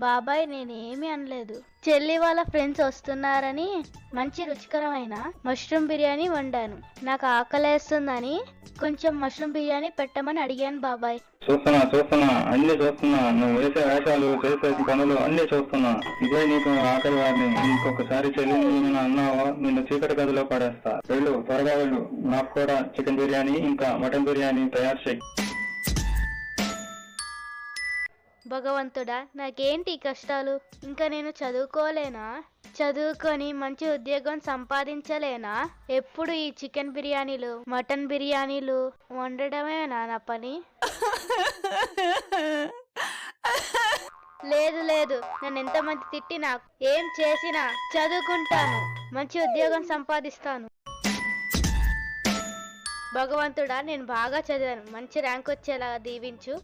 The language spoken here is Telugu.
బాబాయ్ నేనేమీ అనలేదు. చెల్లి వాళ్ళ ఫ్రెండ్స్ వస్తున్నారని మంచి రుచికరమైన మష్రూమ్ బిర్యానీ వండాను. నాకు ఆకలేస్తుందని కొంచెం మష్రూమ్ బిర్యానీ పెట్టమని అడిగాను బాబాయ్. చూస్తున్నా అన్ని చూస్తున్నా. నువ్వు వేసే వేషాలు, చేసే పనులు అన్ని చూస్తున్నా. ఇదే నీకు ఆఖరి వారిని. ఇంకొకసారి చెల్లిని అన్నావో నిన్ను చీకటి గదిలో పడేస్తా. వెళ్ళు, త్వరగా వెళ్ళు. నాకు కూడా చికెన్ బిర్యానీ ఇంకా మటన్ బిర్యానీ తయారు చేయి. భగవంతుడా, నాకేంటి ఈ కష్టాలు? ఇంకా నేను చదువుకోలేనా? చదువుకొని మంచి ఉద్యోగం సంపాదించలేనా? ఎప్పుడు ఈ చికెన్ బిర్యానీలు, మటన్ బిర్యానీలు వండడమేనా నా పని? లేదు, నన్ను ఎంతమంది తిట్టినా, ఏం చేసినా చదువుకుంటాను, మంచి ఉద్యోగం సంపాదిస్తాను. భగవంతుడా, నేను బాగా చదివాను, మంచి ర్యాంక్ వచ్చేలా దీవించు.